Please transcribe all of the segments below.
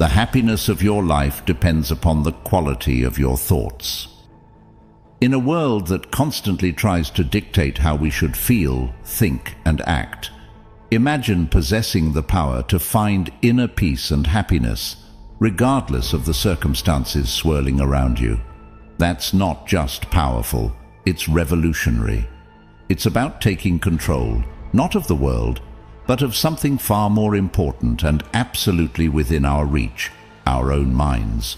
The happiness of your life depends upon the quality of your thoughts. In a world that constantly tries to dictate how we should feel, think, and act, imagine possessing the power to find inner peace and happiness, regardless of the circumstances swirling around you. That's not just powerful, it's revolutionary. It's about taking control, not of the world, but of something far more important and absolutely within our reach, our own minds.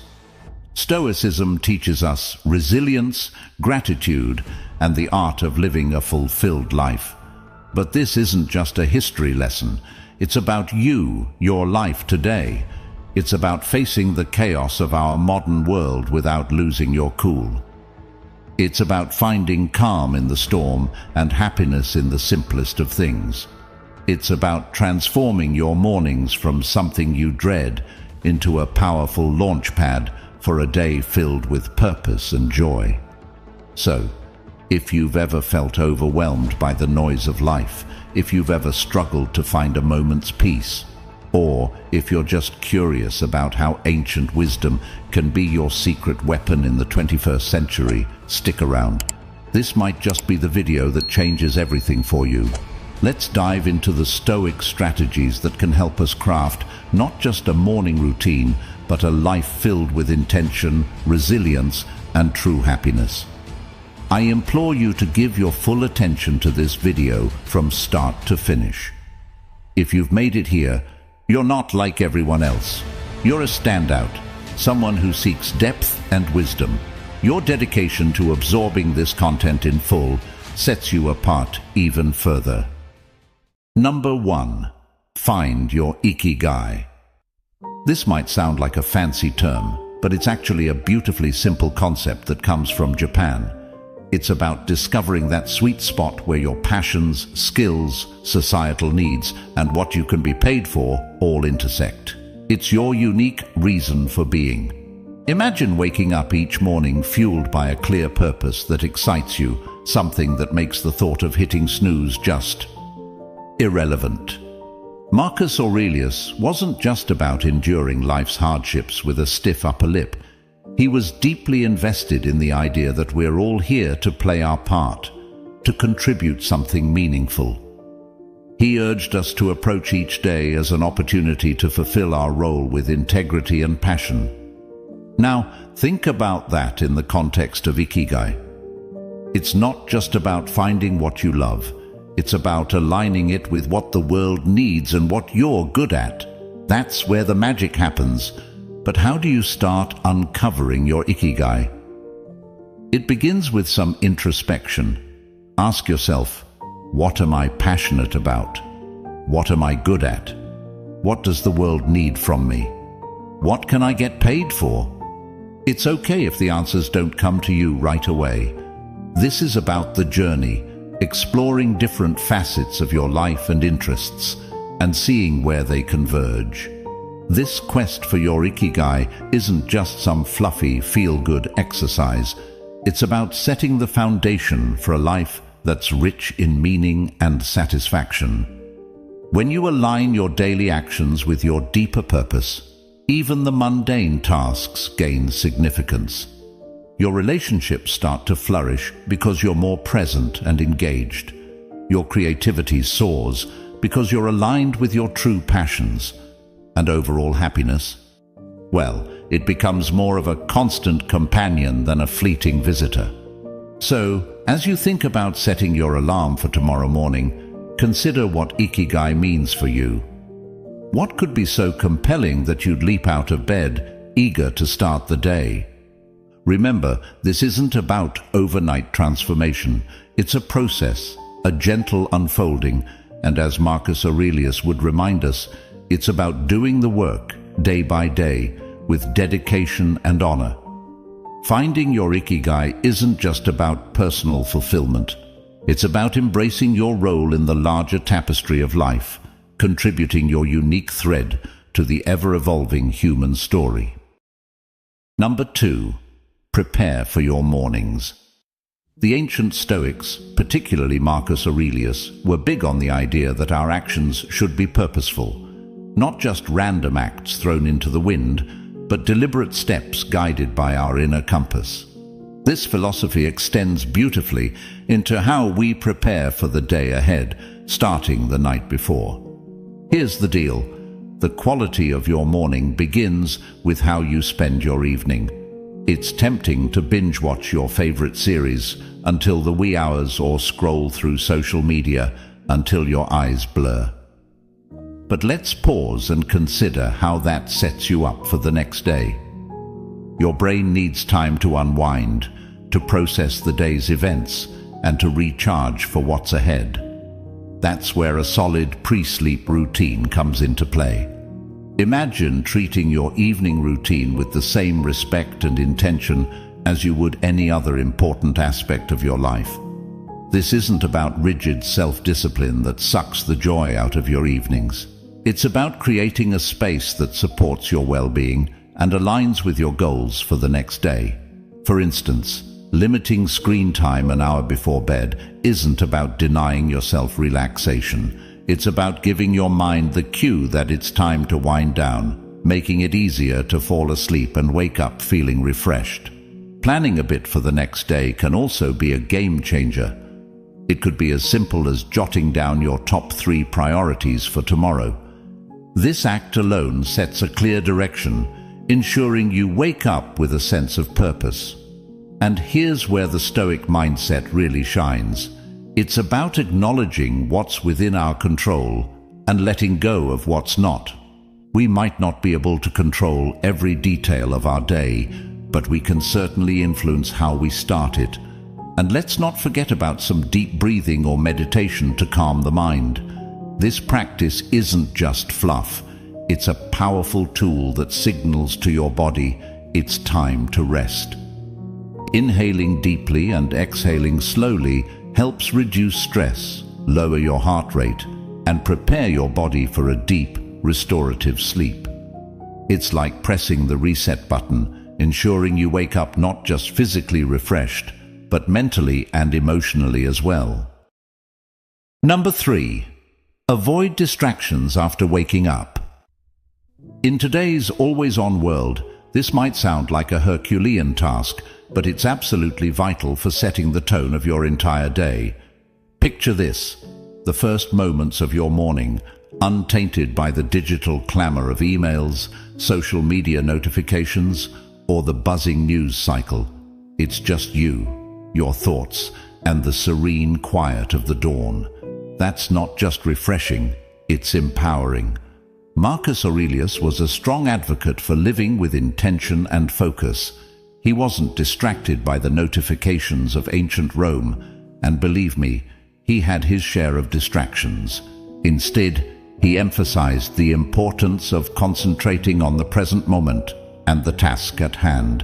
Stoicism teaches us resilience, gratitude, and the art of living a fulfilled life. But this isn't just a history lesson. It's about you, your life today. It's about facing the chaos of our modern world without losing your cool. It's about finding calm in the storm and happiness in the simplest of things. It's about transforming your mornings from something you dread into a powerful launch pad for a day filled with purpose and joy. So, if you've ever felt overwhelmed by the noise of life, if you've ever struggled to find a moment's peace, or if you're just curious about how ancient wisdom can be your secret weapon in the 21st century, stick around. This might just be the video that changes everything for you. Let's dive into the Stoic strategies that can help us craft not just a morning routine, but a life filled with intention, resilience, and true happiness. I implore you to give your full attention to this video from start to finish. If you've made it here, you're not like everyone else. You're a standout, someone who seeks depth and wisdom. Your dedication to absorbing this content in full sets you apart even further. Number 1. Find your Ikigai. This might sound like a fancy term, but it's actually a beautifully simple concept that comes from Japan. It's about discovering that sweet spot where your passions, skills, societal needs, and what you can be paid for all intersect. It's your unique reason for being. Imagine waking up each morning fueled by a clear purpose that excites you, something that makes the thought of hitting snooze just irrelevant. Marcus Aurelius wasn't just about enduring life's hardships with a stiff upper lip. He was deeply invested in the idea that we're all here to play our part, to contribute something meaningful. He urged us to approach each day as an opportunity to fulfill our role with integrity and passion. Now, think about that in the context of Ikigai. It's not just about finding what you love. It's about aligning it with what the world needs and what you're good at. That's where the magic happens. But how do you start uncovering your Ikigai? It begins with some introspection. Ask yourself, what am I passionate about? What am I good at? What does the world need from me? What can I get paid for? It's okay if the answers don't come to you right away. This is about the journey, exploring different facets of your life and interests, and seeing where they converge. This quest for your Ikigai isn't just some fluffy, feel-good exercise. It's about setting the foundation for a life that's rich in meaning and satisfaction. When you align your daily actions with your deeper purpose, even the mundane tasks gain significance. Your relationships start to flourish because you're more present and engaged. Your creativity soars because you're aligned with your true passions. And overall happiness? Well, it becomes more of a constant companion than a fleeting visitor. So, as you think about setting your alarm for tomorrow morning, consider what Ikigai means for you. What could be so compelling that you'd leap out of bed, eager to start the day? Remember, this isn't about overnight transformation. It's a process, a gentle unfolding, and as Marcus Aurelius would remind us, it's about doing the work, day by day, with dedication and honor. Finding your Ikigai isn't just about personal fulfillment. It's about embracing your role in the larger tapestry of life, contributing your unique thread to the ever-evolving human story. Number 2. Prepare for your mornings. The ancient Stoics, particularly Marcus Aurelius, were big on the idea that our actions should be purposeful. Not just random acts thrown into the wind, but deliberate steps guided by our inner compass. This philosophy extends beautifully into how we prepare for the day ahead, starting the night before. Here's the deal. The quality of your morning begins with how you spend your evening. It's tempting to binge watch your favorite series until the wee hours or scroll through social media until your eyes blur. But let's pause and consider how that sets you up for the next day. Your brain needs time to unwind, to process the day's events, and to recharge for what's ahead. That's where a solid pre-sleep routine comes into play. Imagine treating your evening routine with the same respect and intention as you would any other important aspect of your life. This isn't about rigid self-discipline that sucks the joy out of your evenings. It's about creating a space that supports your well-being and aligns with your goals for the next day. For instance, limiting screen time an hour before bed isn't about denying yourself relaxation. It's about giving your mind the cue that it's time to wind down, making it easier to fall asleep and wake up feeling refreshed. Planning a bit for the next day can also be a game changer. It could be as simple as jotting down your top 3 priorities for tomorrow. This act alone sets a clear direction, ensuring you wake up with a sense of purpose. And here's where the Stoic mindset really shines. It's about acknowledging what's within our control and letting go of what's not. We might not be able to control every detail of our day, but we can certainly influence how we start it. And let's not forget about some deep breathing or meditation to calm the mind. This practice isn't just fluff. It's a powerful tool that signals to your body it's time to rest. Inhaling deeply and exhaling slowly helps reduce stress, lower your heart rate, and prepare your body for a deep, restorative sleep. It's like pressing the reset button, ensuring you wake up not just physically refreshed, but mentally and emotionally as well. Number 3. Avoid distractions after waking up. In today's always-on world, this might sound like a Herculean task, but it's absolutely vital for setting the tone of your entire day. Picture this: the first moments of your morning, untainted by the digital clamor of emails, social media notifications, or the buzzing news cycle. It's just you, your thoughts, and the serene quiet of the dawn. That's not just refreshing, it's empowering. Marcus Aurelius was a strong advocate for living with intention and focus. He wasn't distracted by the notifications of ancient Rome, and believe me, he had his share of distractions. Instead, he emphasized the importance of concentrating on the present moment and the task at hand.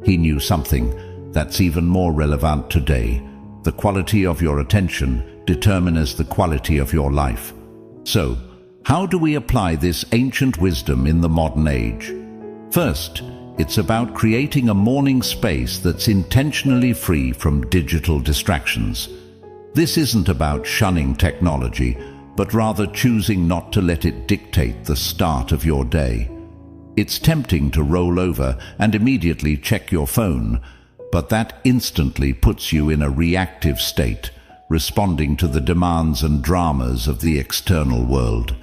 He knew something that's even more relevant today. The quality of your attention determines the quality of your life. So, how do we apply this ancient wisdom in the modern age? First, it's about creating a morning space that's intentionally free from digital distractions. This isn't about shunning technology, but rather choosing not to let it dictate the start of your day. It's tempting to roll over and immediately check your phone, but that instantly puts you in a reactive state, responding to the demands and dramas of the external world.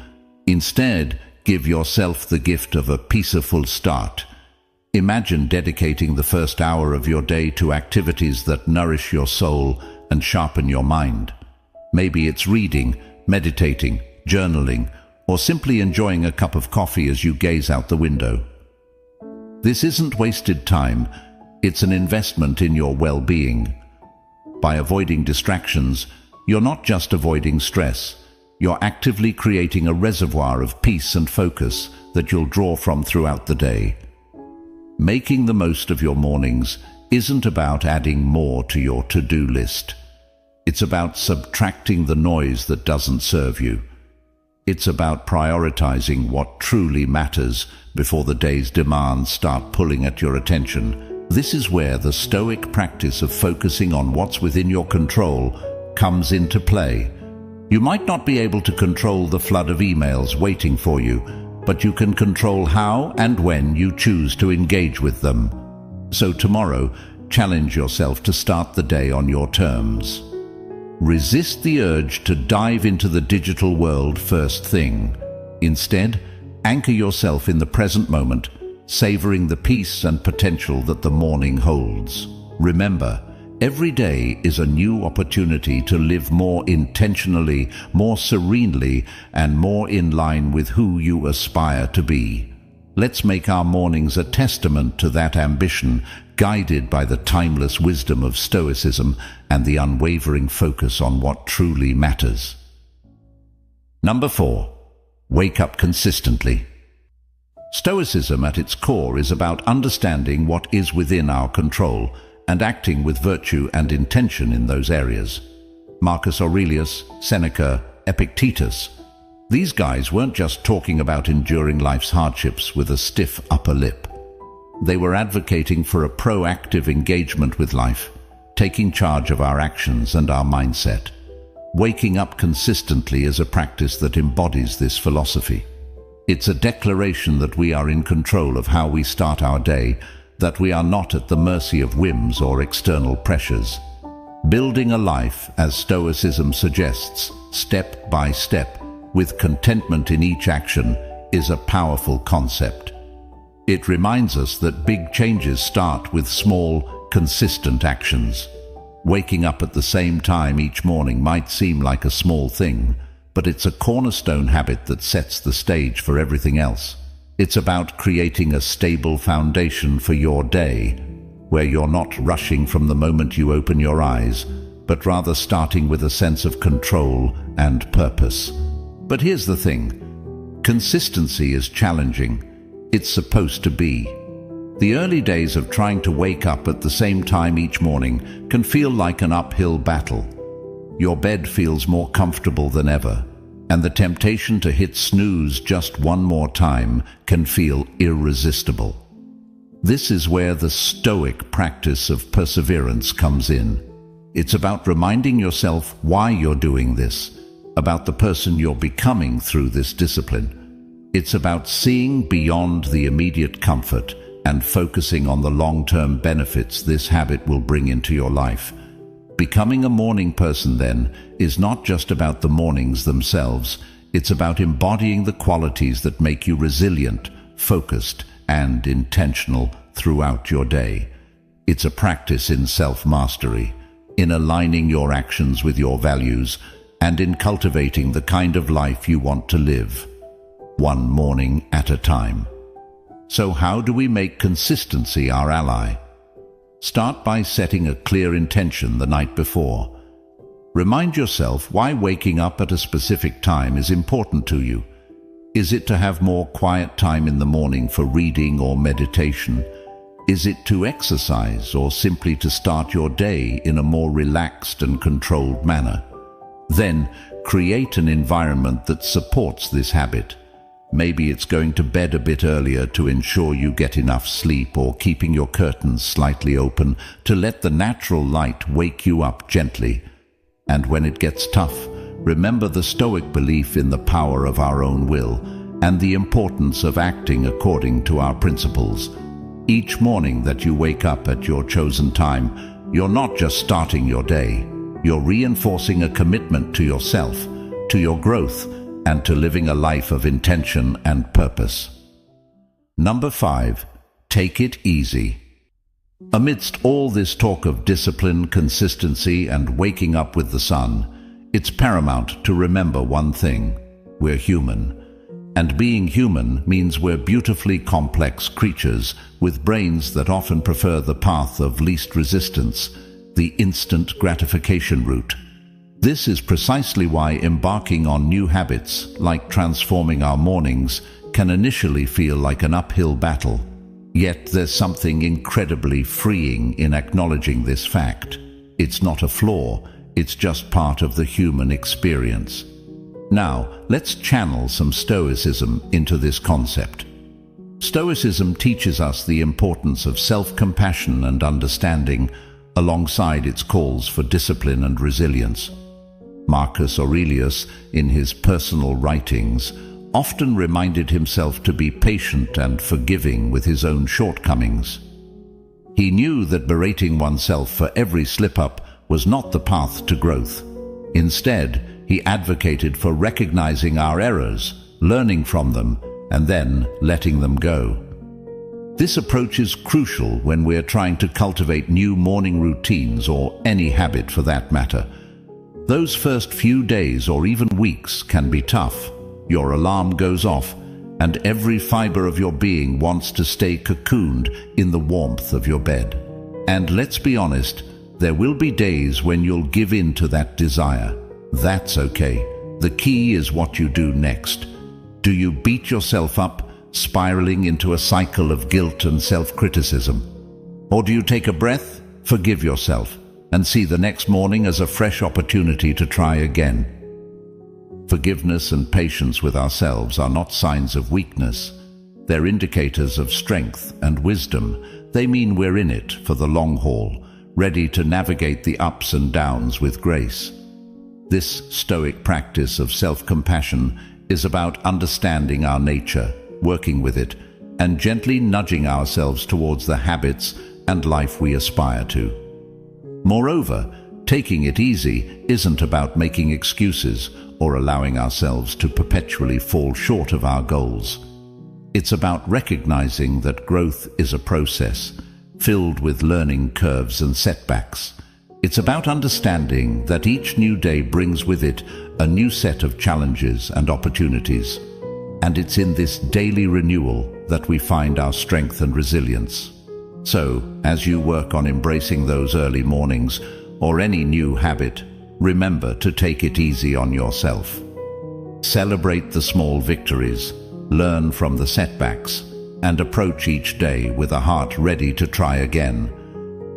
Instead, give yourself the gift of a peaceful start. Imagine dedicating the first hour of your day to activities that nourish your soul and sharpen your mind. Maybe it's reading, meditating, journaling, or simply enjoying a cup of coffee as you gaze out the window. This isn't wasted time, it's an investment in your well-being. By avoiding distractions, you're not just avoiding stress, you're actively creating a reservoir of peace and focus that you'll draw from throughout the day. Making the most of your mornings isn't about adding more to your to-do list. It's about subtracting the noise that doesn't serve you. It's about prioritizing what truly matters before the day's demands start pulling at your attention. This is where the Stoic practice of focusing on what's within your control comes into play. You might not be able to control the flood of emails waiting for you, but you can control how and when you choose to engage with them. So tomorrow, challenge yourself to start the day on your terms. Resist the urge to dive into the digital world first thing. Instead, anchor yourself in the present moment, savoring the peace and potential that the morning holds. Remember, every day is a new opportunity to live more intentionally, more serenely, and more in line with who you aspire to be. Let's make our mornings a testament to that ambition, guided by the timeless wisdom of Stoicism and the unwavering focus on what truly matters. Number 4. Wake up consistently. Stoicism at its core is about understanding what is within our control and acting with virtue and intention in those areas. Marcus Aurelius, Seneca, Epictetus. These guys weren't just talking about enduring life's hardships with a stiff upper lip. They were advocating for a proactive engagement with life, taking charge of our actions and our mindset. Waking up consistently is a practice that embodies this philosophy. It's a declaration that we are in control of how we start our day, that we are not at the mercy of whims or external pressures. Building a life, as Stoicism suggests, step by step, with contentment in each action, is a powerful concept. It reminds us that big changes start with small, consistent actions. Waking up at the same time each morning might seem like a small thing, but it's a cornerstone habit that sets the stage for everything else. It's about creating a stable foundation for your day, where you're not rushing from the moment you open your eyes, but rather starting with a sense of control and purpose. But here's the thing. Consistency is challenging. It's supposed to be. The early days of trying to wake up at the same time each morning can feel like an uphill battle. Your bed feels more comfortable than ever, and the temptation to hit snooze just one more time can feel irresistible. This is where the Stoic practice of perseverance comes in. It's about reminding yourself why you're doing this, about the person you're becoming through this discipline. It's about seeing beyond the immediate comfort and focusing on the long-term benefits this habit will bring into your life. Becoming a morning person, then, is not just about the mornings themselves. It's about embodying the qualities that make you resilient, focused, and intentional throughout your day. It's a practice in self-mastery, in aligning your actions with your values, and in cultivating the kind of life you want to live, one morning at a time. So how do we make consistency our ally? Start by setting a clear intention the night before. Remind yourself why waking up at a specific time is important to you. Is it to have more quiet time in the morning for reading or meditation? Is it to exercise, or simply to start your day in a more relaxed and controlled manner? Then, create an environment that supports this habit. Maybe it's going to bed a bit earlier to ensure you get enough sleep, or keeping your curtains slightly open to let the natural light wake you up gently. And when it gets tough, remember the Stoic belief in the power of our own will and the importance of acting according to our principles. Each morning that you wake up at your chosen time, you're not just starting your day, you're reinforcing a commitment to yourself, to your growth, and to living a life of intention and purpose. Number 5. Take it easy. Amidst all this talk of discipline, consistency, and waking up with the sun, it's paramount to remember one thing: we're human. And being human means we're beautifully complex creatures with brains that often prefer the path of least resistance, the instant gratification route. This is precisely why embarking on new habits, like transforming our mornings, can initially feel like an uphill battle. Yet there's something incredibly freeing in acknowledging this fact. It's not a flaw, it's just part of the human experience. Now, let's channel some Stoicism into this concept. Stoicism teaches us the importance of self-compassion and understanding, alongside its calls for discipline and resilience. Marcus Aurelius, in his personal writings, often reminded himself to be patient and forgiving with his own shortcomings. He knew that berating oneself for every slip-up was not the path to growth. Instead, he advocated for recognizing our errors, learning from them, and then letting them go. This approach is crucial when we're trying to cultivate new morning routines or any habit for that matter. Those first few days or even weeks can be tough. Your alarm goes off, and every fiber of your being wants to stay cocooned in the warmth of your bed. And let's be honest, there will be days when you'll give in to that desire. That's okay. The key is what you do next. Do you beat yourself up, spiraling into a cycle of guilt and self-criticism? Or do you take a breath, forgive yourself, and see the next morning as a fresh opportunity to try again? Forgiveness and patience with ourselves are not signs of weakness. They're indicators of strength and wisdom. They mean we're in it for the long haul, ready to navigate the ups and downs with grace. This stoic practice of self-compassion is about understanding our nature, working with it, and gently nudging ourselves towards the habits and life we aspire to. Moreover, taking it easy isn't about making excuses or allowing ourselves to perpetually fall short of our goals. It's about recognizing that growth is a process, filled with learning curves and setbacks. It's about understanding that each new day brings with it a new set of challenges and opportunities. And it's in this daily renewal that we find our strength and resilience. So, as you work on embracing those early mornings or any new habit, remember to take it easy on yourself. Celebrate the small victories, learn from the setbacks, and approach each day with a heart ready to try again.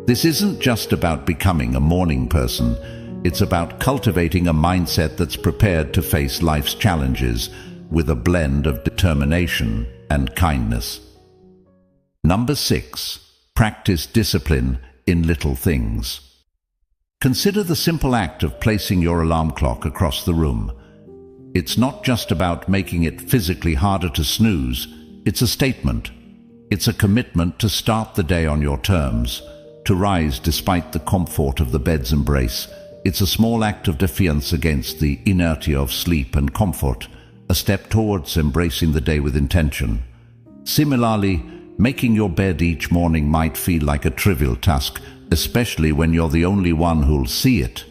This isn't just about becoming a morning person. It's about cultivating a mindset that's prepared to face life's challenges with a blend of determination and kindness. Number 6. Practice discipline in little things. Consider the simple act of placing your alarm clock across the room. It's not just about making it physically harder to snooze. It's a statement. It's a commitment to start the day on your terms, to rise despite the comfort of the bed's embrace. It's a small act of defiance against the inertia of sleep and comfort, a step towards embracing the day with intention. Similarly, making your bed each morning might feel like a trivial task, especially when you're the only one who'll see it.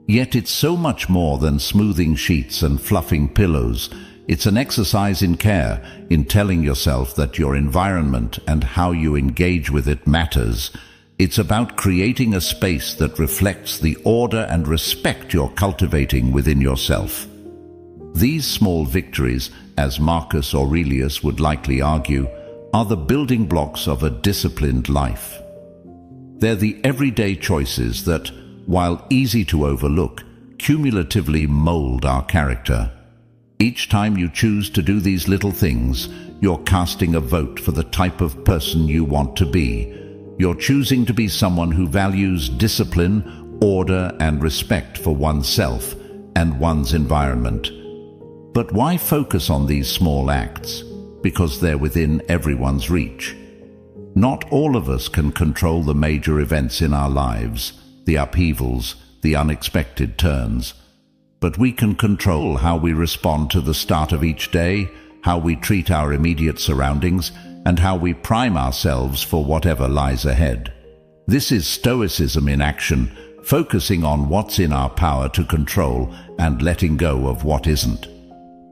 Yet it's so much more than smoothing sheets and fluffing pillows. It's an exercise in care, in telling yourself that your environment and how you engage with it matters. It's about creating a space that reflects the order and respect you're cultivating within yourself. These small victories, as Marcus Aurelius would likely argue, are the building blocks of a disciplined life. They're the everyday choices that, while easy to overlook, cumulatively mold our character. Each time you choose to do these little things, you're casting a vote for the type of person you want to be. You're choosing to be someone who values discipline, order, and respect for oneself and one's environment. But why focus on these small acts? Because they're within everyone's reach. Not all of us can control the major events in our lives, the upheavals, the unexpected turns. But we can control how we respond to the start of each day, how we treat our immediate surroundings, and how we prime ourselves for whatever lies ahead. This is Stoicism in action, focusing on what's in our power to control and letting go of what isn't.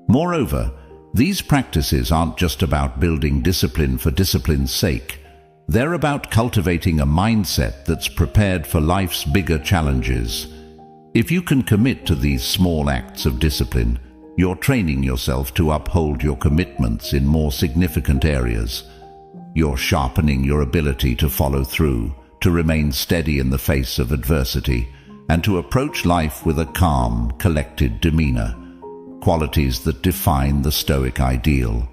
Moreover, these practices aren't just about building discipline for discipline's sake. They're about cultivating a mindset that's prepared for life's bigger challenges. If you can commit to these small acts of discipline, you're training yourself to uphold your commitments in more significant areas. You're sharpening your ability to follow through, to remain steady in the face of adversity, and to approach life with a calm, collected demeanor, qualities that define the Stoic ideal.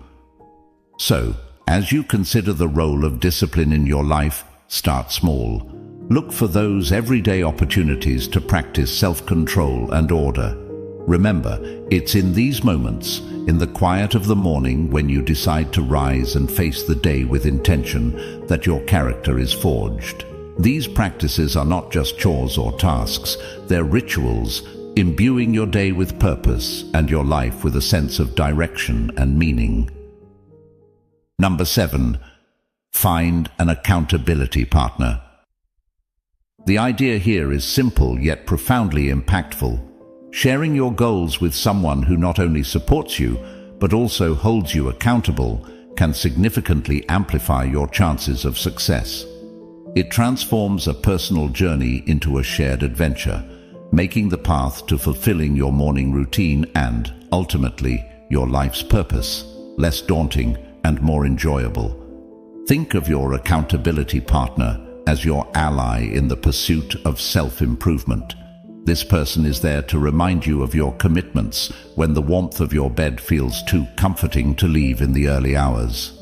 So, as you consider the role of discipline in your life, start small. Look for those everyday opportunities to practice self-control and order. Remember, it's in these moments, in the quiet of the morning when you decide to rise and face the day with intention, that your character is forged. These practices are not just chores or tasks, they're rituals, imbuing your day with purpose and your life with a sense of direction and meaning. Number 7. Find an accountability partner. The idea here is simple yet profoundly impactful. Sharing your goals with someone who not only supports you, but also holds you accountable, can significantly amplify your chances of success. It transforms a personal journey into a shared adventure, making the path to fulfilling your morning routine and, ultimately, your life's purpose less daunting and more enjoyable. Think of your accountability partner as your ally in the pursuit of self-improvement. This person is there to remind you of your commitments when the warmth of your bed feels too comforting to leave in the early hours.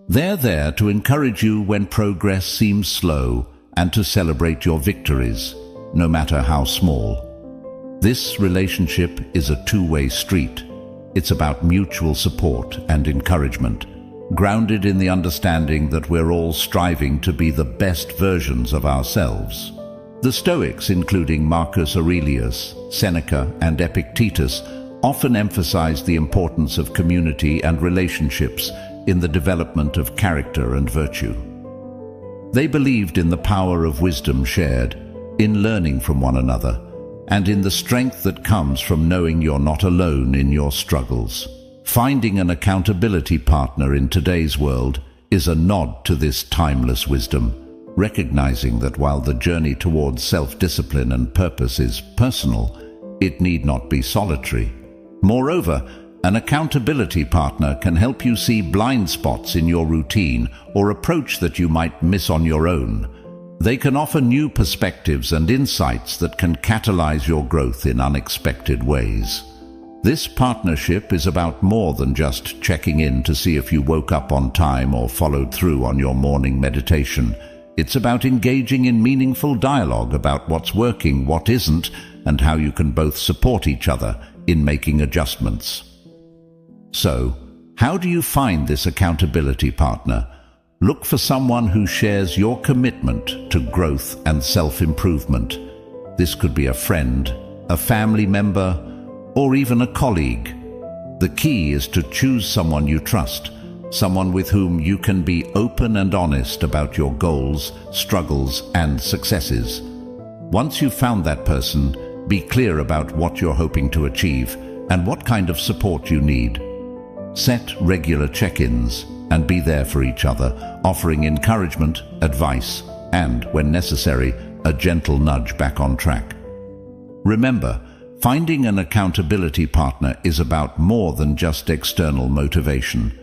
They're there to encourage you when progress seems slow and to celebrate your victories, no matter how small. This relationship is a two-way street. It's about mutual support and encouragement, grounded in the understanding that we're all striving to be the best versions of ourselves. The Stoics, including Marcus Aurelius, Seneca, and Epictetus, often emphasized the importance of community and relationships in the development of character and virtue. They believed in the power of wisdom shared, in learning from one another, and in the strength that comes from knowing you're not alone in your struggles. Finding an accountability partner in today's world is a nod to this timeless wisdom, recognizing that while the journey towards self-discipline and purpose is personal, it need not be solitary. Moreover, an accountability partner can help you see blind spots in your routine or approach that you might miss on your own. They can offer new perspectives and insights that can catalyze your growth in unexpected ways. This partnership is about more than just checking in to see if you woke up on time or followed through on your morning meditation. It's about engaging in meaningful dialogue about what's working, what isn't, and how you can both support each other in making adjustments. So, how do you find this accountability partner? Look for someone who shares your commitment to growth and self-improvement. This could be a friend, a family member, or even a colleague. The key is to choose someone you trust, someone with whom you can be open and honest about your goals, struggles, and successes. Once you've found that person, be clear about what you're hoping to achieve and what kind of support you need. Set regular check-ins and be there for each other, offering encouragement, advice, and, when necessary, a gentle nudge back on track. Remember, finding an accountability partner is about more than just external motivation.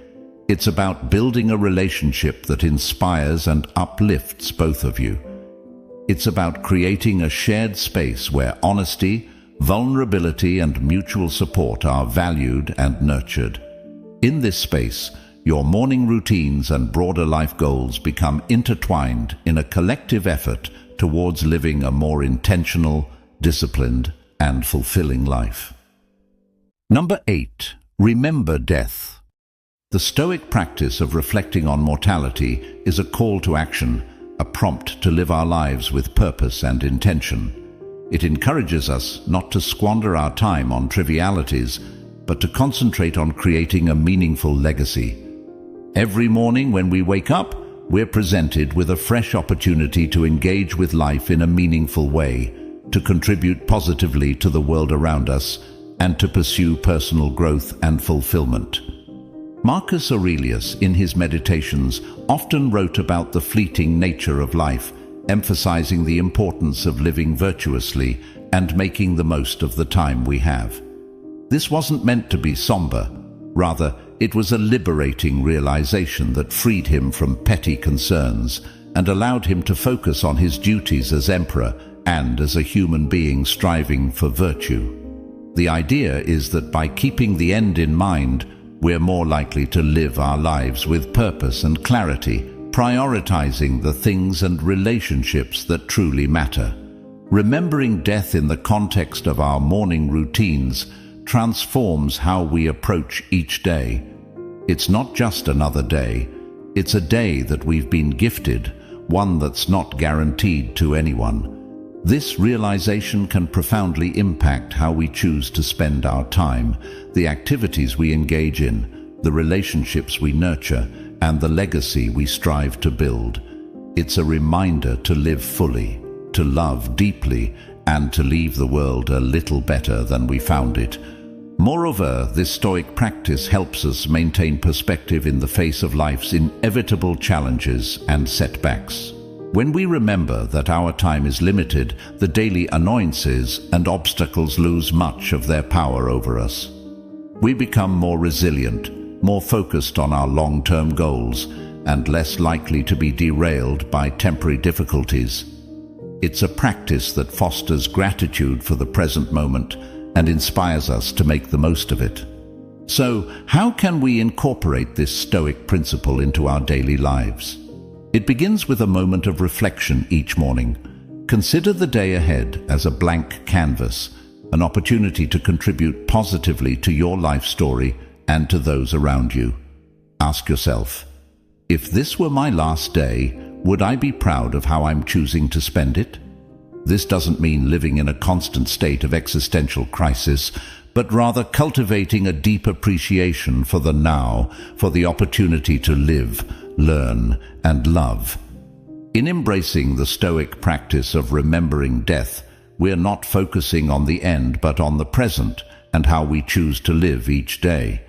It's about building a relationship that inspires and uplifts both of you. It's about creating a shared space where honesty, vulnerability, and mutual support are valued and nurtured. In this space, your morning routines and broader life goals become intertwined in a collective effort towards living a more intentional, disciplined, and fulfilling life. Number 8. Remember death. The Stoic practice of reflecting on mortality is a call to action, a prompt to live our lives with purpose and intention. It encourages us not to squander our time on trivialities, but to concentrate on creating a meaningful legacy. Every morning when we wake up, we're presented with a fresh opportunity to engage with life in a meaningful way, to contribute positively to the world around us, and to pursue personal growth and fulfillment. Marcus Aurelius, in his Meditations, often wrote about the fleeting nature of life, emphasizing the importance of living virtuously and making the most of the time we have. This wasn't meant to be somber. Rather, it was a liberating realization that freed him from petty concerns and allowed him to focus on his duties as emperor and as a human being striving for virtue. The idea is that by keeping the end in mind, we're more likely to live our lives with purpose and clarity, prioritizing the things and relationships that truly matter. Remembering death in the context of our morning routines transforms how we approach each day. It's not just another day, it's a day that we've been gifted, one that's not guaranteed to anyone. This realization can profoundly impact how we choose to spend our time, the activities we engage in, the relationships we nurture, and the legacy we strive to build. It's a reminder to live fully, to love deeply, and to leave the world a little better than we found it. Moreover, this Stoic practice helps us maintain perspective in the face of life's inevitable challenges and setbacks. When we remember that our time is limited, the daily annoyances and obstacles lose much of their power over us. We become more resilient, more focused on our long-term goals, and less likely to be derailed by temporary difficulties. It's a practice that fosters gratitude for the present moment and inspires us to make the most of it. So, how can we incorporate this Stoic principle into our daily lives? It begins with a moment of reflection each morning. Consider the day ahead as a blank canvas, an opportunity to contribute positively to your life story and to those around you. Ask yourself, if this were my last day, would I be proud of how I'm choosing to spend it? This doesn't mean living in a constant state of existential crisis, but rather cultivating a deep appreciation for the now, for the opportunity to live, learn, and love. In embracing the Stoic practice of remembering death, we're not focusing on the end but on the present and how we choose to live each day.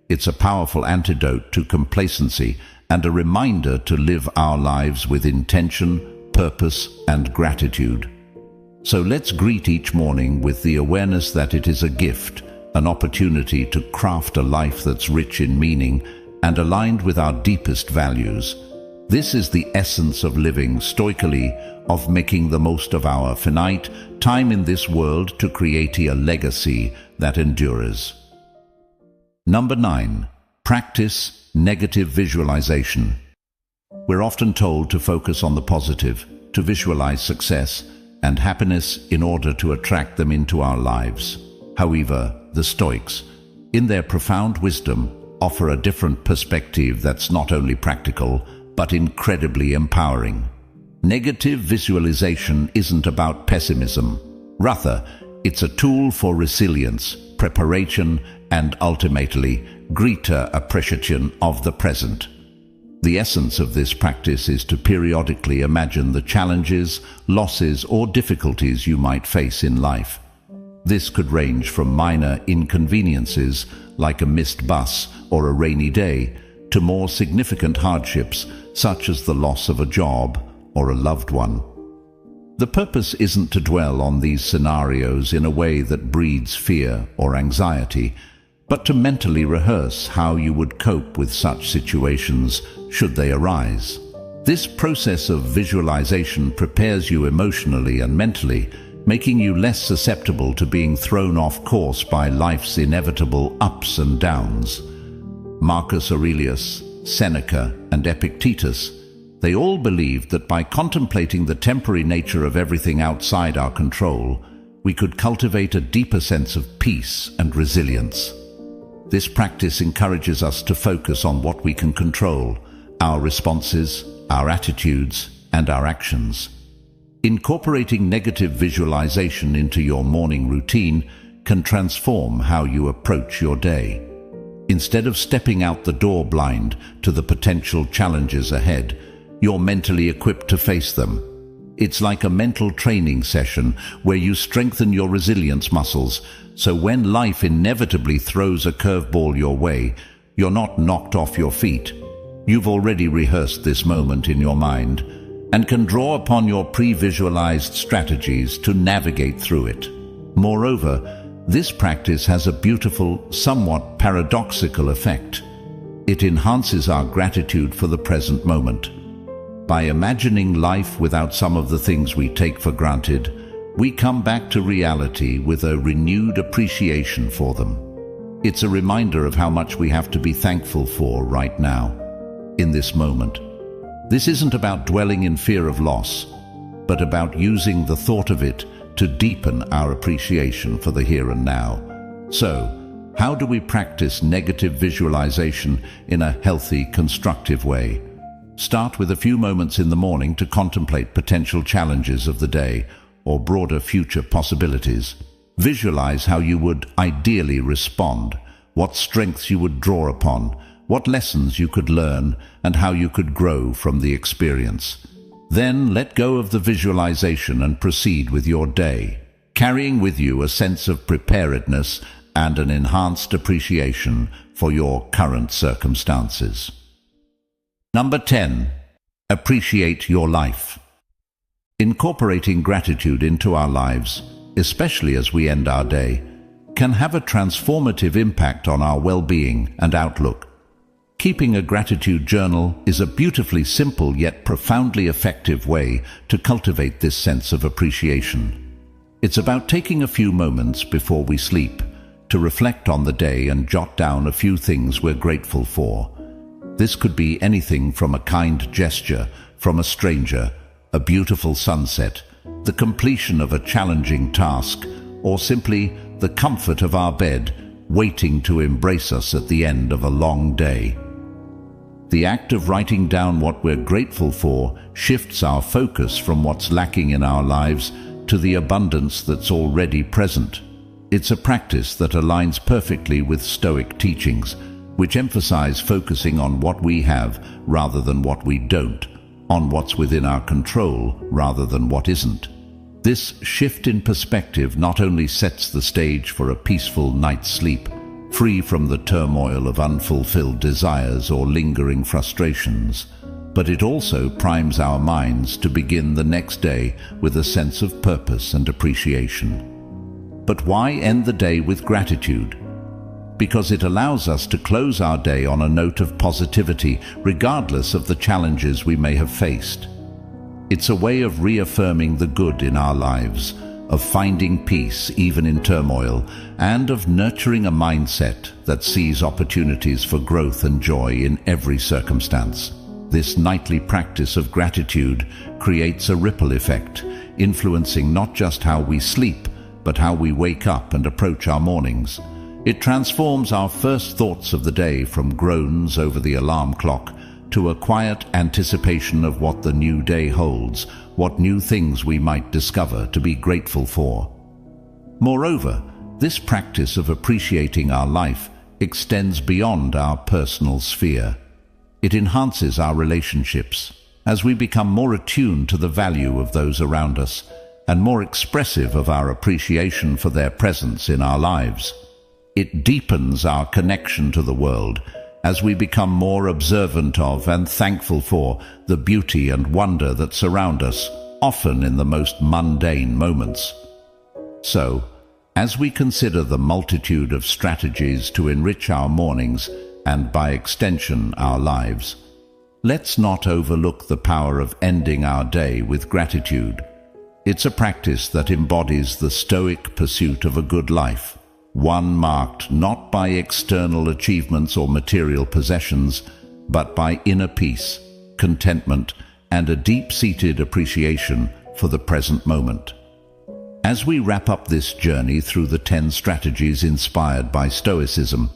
It's a powerful antidote to complacency and a reminder to live our lives with intention, purpose, and gratitude. So let's greet each morning with the awareness that it is a gift, an opportunity to craft a life that's rich in meaning and aligned with our deepest values. This is the essence of living stoically, of making the most of our finite time in this world to create a legacy that endures. Number 9. Practice negative visualization. We're often told to focus on the positive, to visualize success and happiness in order to attract them into our lives. However, the Stoics, in their profound wisdom, offer a different perspective that's not only practical, but incredibly empowering. Negative visualization isn't about pessimism. Rather, it's a tool for resilience, preparation, and ultimately, greater appreciation of the present. The essence of this practice is to periodically imagine the challenges, losses, or difficulties you might face in life. This could range from minor inconveniences, like a missed bus or a rainy day, to more significant hardships, such as the loss of a job or a loved one. The purpose isn't to dwell on these scenarios in a way that breeds fear or anxiety, but to mentally rehearse how you would cope with such situations should they arise. This process of visualization prepares you emotionally and mentally, making you less susceptible to being thrown off course by life's inevitable ups and downs. Marcus Aurelius, Seneca, and Epictetus, they all believed that by contemplating the temporary nature of everything outside our control, we could cultivate a deeper sense of peace and resilience. This practice encourages us to focus on what we can control, our responses, our attitudes, and our actions. Incorporating negative visualization into your morning routine can transform how you approach your day. Instead of stepping out the door blind to the potential challenges ahead, you're mentally equipped to face them. It's like a mental training session where you strengthen your resilience muscles, so when life inevitably throws a curveball your way, you're not knocked off your feet. You've already rehearsed this moment in your mind and can draw upon your pre-visualized strategies to navigate through it. Moreover, this practice has a beautiful, somewhat paradoxical effect. It enhances our gratitude for the present moment. By imagining life without some of the things we take for granted, we come back to reality with a renewed appreciation for them. It's a reminder of how much we have to be thankful for right now, in this moment. This isn't about dwelling in fear of loss, but about using the thought of it to deepen our appreciation for the here and now. So, how do we practice negative visualization in a healthy, constructive way? Start with a few moments in the morning to contemplate potential challenges of the day or broader future possibilities. Visualize how you would ideally respond, what strengths you would draw upon, what lessons you could learn, and how you could grow from the experience. Then let go of the visualization and proceed with your day, carrying with you a sense of preparedness and an enhanced appreciation for your current circumstances. Number 10. Appreciate your life. Incorporating gratitude into our lives, especially as we end our day, can have a transformative impact on our well-being and outlook. Keeping a gratitude journal is a beautifully simple yet profoundly effective way to cultivate this sense of appreciation. It's about taking a few moments before we sleep to reflect on the day and jot down a few things we're grateful for. This could be anything from a kind gesture from a stranger, a beautiful sunset, the completion of a challenging task, or simply the comfort of our bed, waiting to embrace us at the end of a long day. The act of writing down what we're grateful for shifts our focus from what's lacking in our lives to the abundance that's already present. It's a practice that aligns perfectly with Stoic teachings, which emphasize focusing on what we have rather than what we don't, on what's within our control rather than what isn't. This shift in perspective not only sets the stage for a peaceful night's sleep, free from the turmoil of unfulfilled desires or lingering frustrations, but it also primes our minds to begin the next day with a sense of purpose and appreciation. But why end the day with gratitude? Because it allows us to close our day on a note of positivity, regardless of the challenges we may have faced. It's a way of reaffirming the good in our lives, of finding peace even in turmoil, and of nurturing a mindset that sees opportunities for growth and joy in every circumstance. This nightly practice of gratitude creates a ripple effect, influencing not just how we sleep, but how we wake up and approach our mornings. It transforms our first thoughts of the day from groans over the alarm clock to a quiet anticipation of what the new day holds, what new things we might discover to be grateful for. Moreover, this practice of appreciating our life extends beyond our personal sphere. It enhances our relationships as we become more attuned to the value of those around us and more expressive of our appreciation for their presence in our lives. It deepens our connection to the world as we become more observant of and thankful for the beauty and wonder that surround us, often in the most mundane moments. So, as we consider the multitude of strategies to enrich our mornings and by extension our lives, let's not overlook the power of ending our day with gratitude. It's a practice that embodies the Stoic pursuit of a good life, one marked not by external achievements or material possessions, but by inner peace, contentment, and a deep-seated appreciation for the present moment. As we wrap up this journey through the 10 strategies inspired by Stoicism,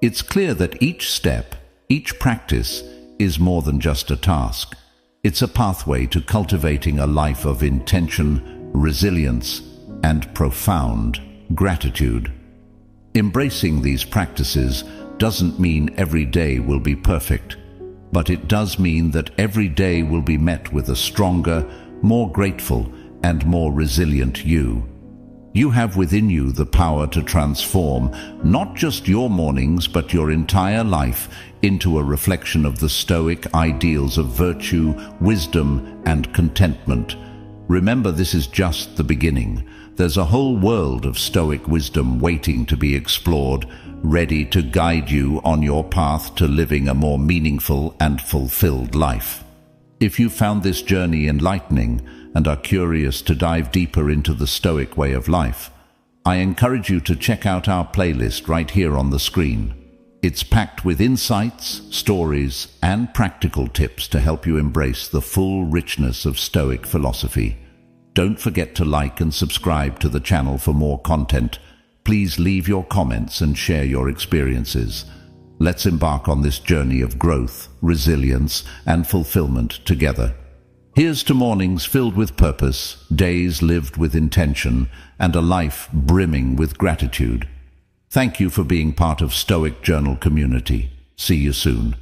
it's clear that each step, each practice, is more than just a task. It's a pathway to cultivating a life of intention, resilience, and profound gratitude. Embracing these practices doesn't mean every day will be perfect, but it does mean that every day will be met with a stronger, more grateful, and more resilient you. You have within you the power to transform not just your mornings but your entire life into a reflection of the Stoic ideals of virtue, wisdom, and contentment. Remember, this is just the beginning. There's a whole world of Stoic wisdom waiting to be explored, ready to guide you on your path to living a more meaningful and fulfilled life. If you found this journey enlightening and are curious to dive deeper into the Stoic way of life, I encourage you to check out our playlist right here on the screen. It's packed with insights, stories, and practical tips to help you embrace the full richness of Stoic philosophy. Don't forget to like and subscribe to the channel for more content, Please leave your comments and share your experiences. Let's embark on this journey of growth, resilience, and fulfillment together. Here's to mornings filled with purpose, days lived with intention, and a life brimming with gratitude. Thank you for being part of Stoic Journal community. See you soon.